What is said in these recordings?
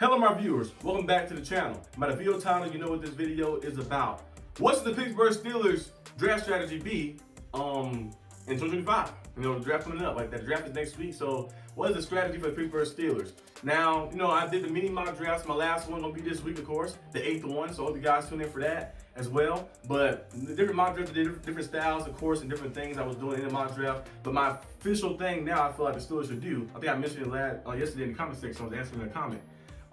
Hello my viewers, welcome back to the channel. By the video title, you know what this video is about. What's the Pittsburgh Steelers draft strategy be in 2025? You know, the draft coming up, like that draft is next week, so what is the strategy for the Pittsburgh Steelers? Now, you know, I did the mini mock drafts, my last one gonna be this week, of course, the 8th one, so I hope you guys tune in for that as well. But the different mock drafts did different styles, of course, and different things I was doing in the mock draft. But my official thing now, I feel like the Steelers should do, I think I mentioned it yesterday in the comment section, I was answering a comment.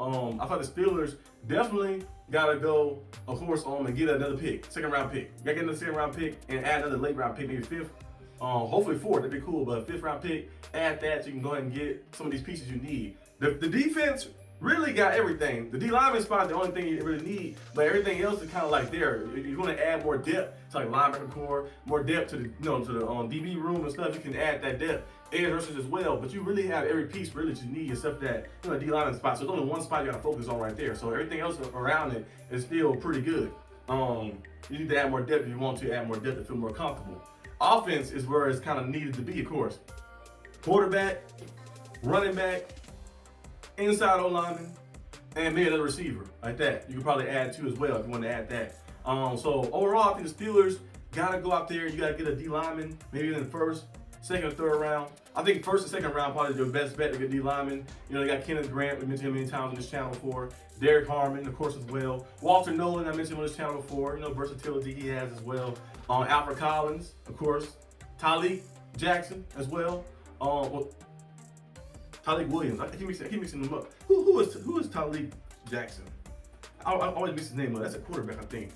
I thought the Steelers definitely gotta go, of course, and get another pick, second round pick. Gotta get another second round pick and add another late round pick, maybe fifth. Hopefully fourth, that'd be cool, but a fifth round pick, add that so you can go ahead and get some of these pieces you need. The defense really got everything. The D lineman spot is the only thing you really need, but everything else is kind of like there. You're going to add more depth to like linebacker core, more depth to the DB room and stuff. You can add that depth, edge rushers as well. But you really have every piece really that you need except that D lineman spot. So there's only one spot you got to focus on right there. So everything else around it is still pretty good. You need to add more depth if you want to add more depth to feel more comfortable. Offense is where it's kind of needed to be, of course. Quarterback, running back, inside O-lineman, and maybe another receiver like that. You could probably add two as well if you want to add that. So overall, I think the Steelers gotta go out there. You gotta get a D lineman, maybe in the first, second, or third round. I think first and second round probably your best bet to get D lineman. You know, they got Kenneth Grant, we mentioned him many times on this channel before. Derek Harmon, of course, as well. Walter Nolan, I mentioned him on this channel before. You know, versatility he has as well. Alfred Collins, of course. Tyleek Jackson as well. Tyleek Williams. I keep mixing them up. Who is Tyleek Jackson? I always mix his name up. That's a quarterback, I think.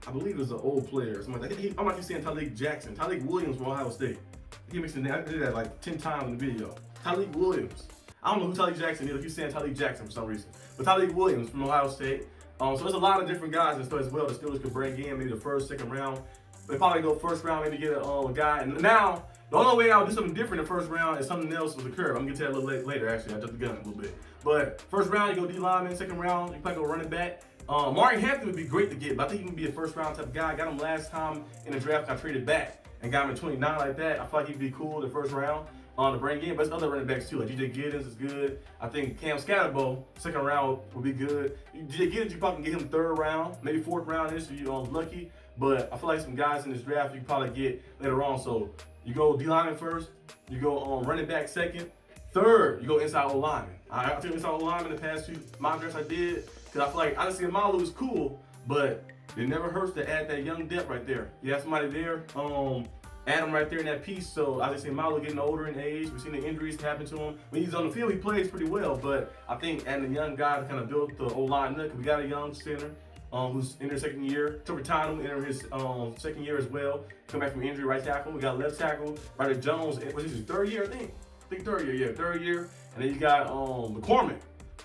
I believe it's an old player. I'm like saying Tyleek Jackson. Tyleek Williams from Ohio State. I keep mixing that. I did that like 10 times in the video. Tyleek Williams. I don't know who Tyleek Jackson is. I keep saying Tyleek Jackson for some reason. But Tyleek Williams from Ohio State. So there's a lot of different guys and stuff as well the Steelers could bring in, maybe the first, second round. They probably go first round, maybe get a guy. And now, the only way I would do something different in the first round is something else was occur. I'm gonna get to that a little later, actually. I jumped the gun a little bit. But first round, you go D lineman. Second round, you probably go running back. Martin Hampton would be great to get, but I think he can be a first round type of guy. I got him last time in the draft. I traded back and got him at 29 like that. I feel like he'd be cool the first round to bring in. But there's other running backs too. Like DJ Giddens is good. I think Cam Scatterbo, second round would be good. DJ Giddens, you probably can get him third round, maybe fourth round if you're lucky. But I feel like some guys in this draft you probably get later on. So you go D lineman first, you go running back second, third you go inside O lineman. I took inside O lineman the past two mock drafts I did because I feel like honestly Malu is cool, but it never hurts to add that young depth right there. You have somebody there, add him right there in that piece. So I just see Malu getting older in age. We've seen the injuries happen to him. When he's on the field, he plays pretty well, but I think adding a young guy to kind of build the O line up, because we got a young center. Who's in their second year. Trevor Tynum entering his second year as well. Come back from injury, right tackle. We got left tackle, Ryder Jones. Was his third year, I think? Third year, yeah, third year. And then you got McCormick.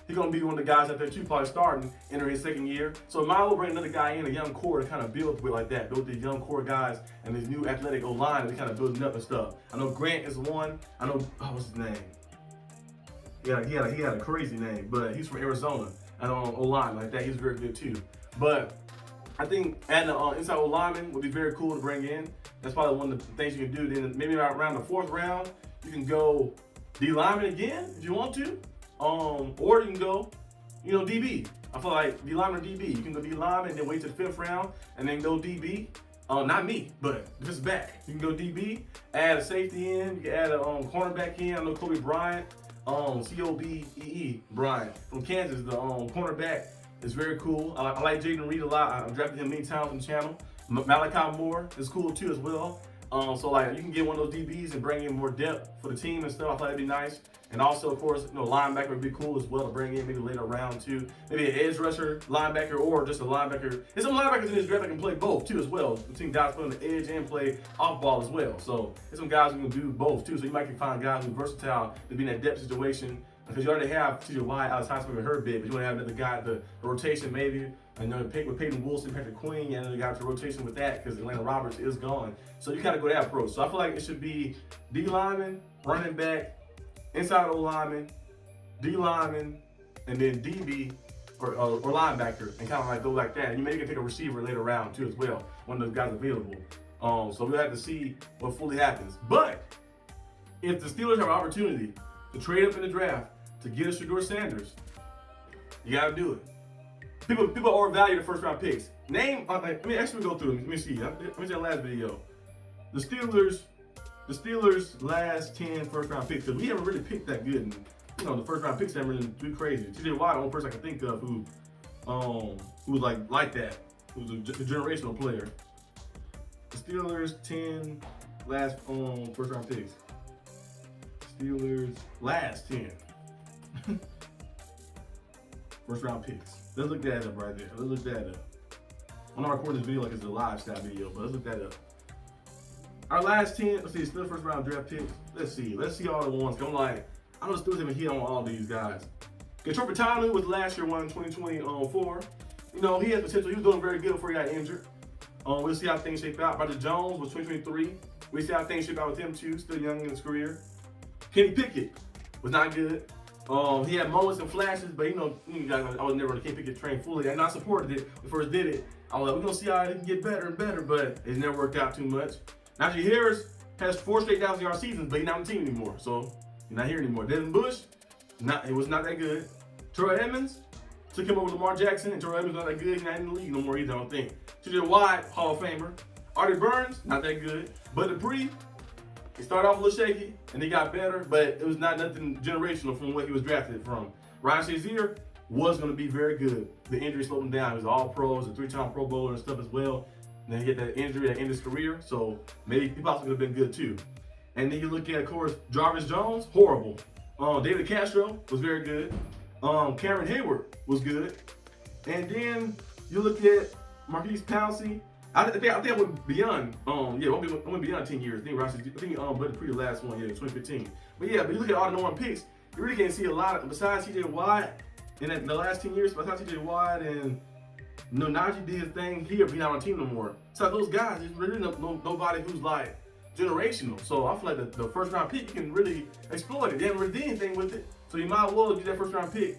He's gonna be one of the guys out there too, probably starting, entering his second year. So Milo will bring another guy in, a young core to kind of build with like that. Build the young core guys and these new athletic O-line to kind of building up and stuff. I know Grant is one. I know, what's his name? Yeah, he had a crazy name, but he's from Arizona. And on O-line like that, he's very good too. But I think adding an inside O-lineman would be very cool to bring in. That's probably one of the things you can do. Then maybe around the fourth round, you can go D lineman again if you want to. Or you can go, DB. I feel like D lineman or DB. You can go D lineman and then wait to the fifth round and then go DB. Not me, but just back. You can go DB, add a safety in, you can add a cornerback in. I know Kobe Bryant, Cobee Bryant from Kansas, the cornerback. It's very cool. I like Jaden Reed a lot. I've drafted him many times on the channel. Malachi Moore is cool too as well. So like you can get one of those DBs and bring in more depth for the team and stuff. I thought that'd be nice. And also, of course, linebacker would be cool as well to bring in maybe later round too. Maybe an edge rusher, linebacker, or just a linebacker. There's some linebackers in this draft that can play both too as well. Between guys play on the edge and play off ball as well. So there's some guys who can do both too. So you might can find guys who are versatile to be in that depth situation. Because you already have T.J. Watt, Alex Highsmith, and Herb bit, but you want to have another guy at the rotation maybe. With Peyton Wilson, Patrick Queen, and then you got the rotation with that because Atlanta Roberts is gone. So you kind of go that approach. So I feel like it should be D lineman, running back, inside O lineman, D lineman, and then DB or linebacker, and kind of like go like that. And you maybe can take a receiver later round too as well, one of those guys available. So we'll have to see what fully happens. But if the Steelers have an opportunity to trade up in the draft to get a Shedeur Sanders, you gotta do it. People overvalue the first round picks. Name, let me actually go through them. Let me see. Let me see the last video. The Steelers' last 10 first round picks, because we haven't really picked that good. And, you know, the first round picks haven't really been too crazy. TJ Watt, the only person I can think of who was like that, who's a generational player. The Steelers' 10 last first round picks. Steelers' last 10 first round picks. Let's look that up right there. Let's look that up. I'm not recording this video like it's a live style video, but let's look that up. Our last 10, let's see, still first round draft picks. Let's see all the ones. I'm like, I know the Steelers haven't hit on all these guys. Troy Patanu was last year, won 2024. You know, he has potential. He was doing very good before he got injured. We'll see how things shape out. Roger Jones was 2023. We'll see how things shape out with him too. Still young in his career. Kenny Pickett was not good. He had moments and flashes, but you know, guys, I was never on the Kenny Pickett train fully. And I supported it when we first did it. I was like, we're gonna see how it can get better and better, but it's never worked out too much. Najee Harris has 4 straight 1,000-yard seasons, but he's not on the team anymore, so he's not here anymore. Devin Bush, it was not that good. Troy Edmonds took him over Lamar Jackson, and Troy Edmonds not that good. He's not in the league no more either, I don't think. TJ Watt, Hall of Famer. Artie Burns, not that good. Bud Dupree, he started off a little shaky, and he got better, but it was not nothing generational from what he was drafted from. Ryan Shazier was going to be very good. The injury slowed him down. He was all pros, a 3-time Pro Bowler and stuff as well. And then he get that injury that ended his career, so maybe he possibly could have been good too. And then you look at, of course, Jarvis Jones, horrible. David Castro was very good. Cameron Hayward was good. And then you look at Marquise Pouncey. I think I went beyond. I went beyond 10 years. I think Bud Dupree the last one, 2015. But you look at all the number 1 picks, you really can't see a lot besides TJ Watt in the last 10 years. Besides TJ Watt and Najee did his thing, he'll be not on the team no more. So those guys, there's really nobody who's like generational. So I feel like the first round pick, you can really exploit it. They haven't really did anything with it. So you might as well do that first round pick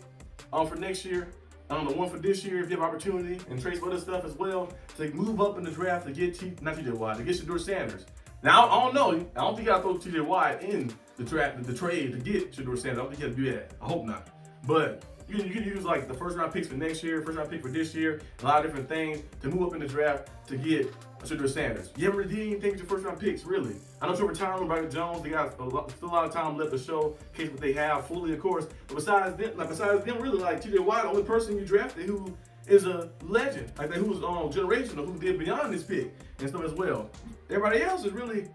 for next year. The one for this year if you have opportunity, and trade for other stuff as well to move up in the draft to get not TJ Watt, to get Shedeur Sanders. Now I don't know. I don't think I throw TJ Watt in the trade to get Shedeur Sanders. I don't think you have to do that. I hope not. But you can use like the first round picks for next year, first round pick for this year, a lot of different things to move up in the draft to get Shedeur Sanders. You haven't really did anything with your first round picks, really. I know Trevor Tyler, Roger Jones, they got still a lot of time left to show case what they have fully, of course. But besides them, really, like TJ Watt, the only person you drafted who is a legend, like that, who's generational, who did beyond this pick and stuff as well. Everybody else is really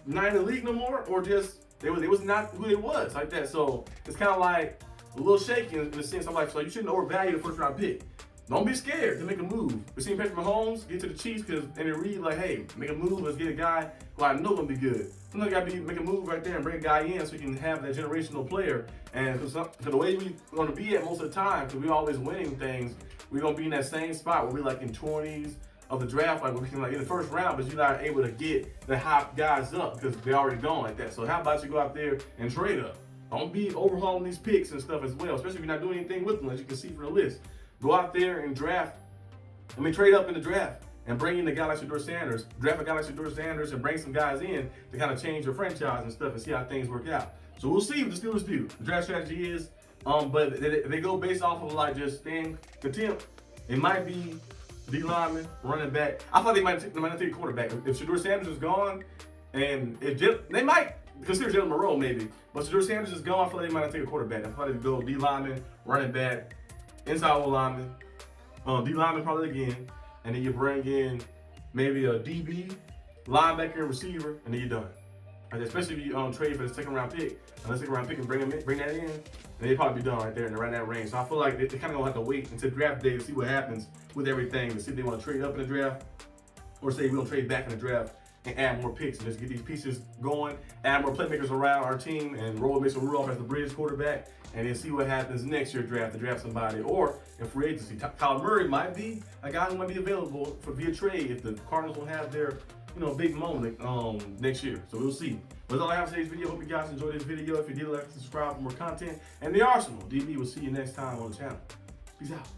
not in the league no more, or just they was not who they was like that. So it's kind of like a little shaky in the sense. I'm like, so you shouldn't overvalue the first round pick. Don't be scared to make a move. We've seen Patrick Mahomes get to the Chiefs and they read like, hey, make a move, let's get a guy who I know gonna be good. Sometimes you gotta make a move right there and bring a guy in so you can have that generational player. And because the way we're gonna be at most of the time, because we're always winning things, we're gonna be in that same spot where we're like in 20s of the draft, like we can like in the first round, but you're not able to get the hot guys up because they're already gone like that. So how about you go out there and trade up? Don't be overhauling these picks and stuff as well, especially if you're not doing anything with them, as you can see from the list. Go out there and trade up in the draft and bring in a guy like Shedeur Sanders, draft a guy like Shedeur Sanders and bring some guys in to kind of change your franchise and stuff and see how things work out. So we'll see what the Steelers do. The draft strategy is, but if they go based off of like just staying content, it might be D lineman, running back. I thought they might not take a quarterback. If Shedeur Sanders is gone, and they might consider Jalen Monroe maybe, but Shedeur Sanders is gone, I feel like they might not take a quarterback. I thought they'd go D lineman, running back, inside lineman, D lineman probably again, and then you bring in maybe a DB, linebacker, and receiver, and then you're done. Like, especially if you trade for the second round pick, and bring that in, and they'd probably be done right there and around that range. So I feel like they kind of gonna have to wait until draft day to see what happens with everything, to see if they want to trade up in the draft, or say we don't trade back in the draft and add more picks and just get these pieces going, add more playmakers around our team, and roll Mason Rudolph as the bridge quarterback, and then see what happens next year draft to draft somebody. Or in free agency, Kyler Murray might be a guy who might be available via trade if the Cardinals will have their big moment next year. So we'll see. But that's all I have for today's video. Hope you guys enjoyed this video. If you did, like and subscribe for more content. And the Arsenal DB will see you next time on the channel. Peace out.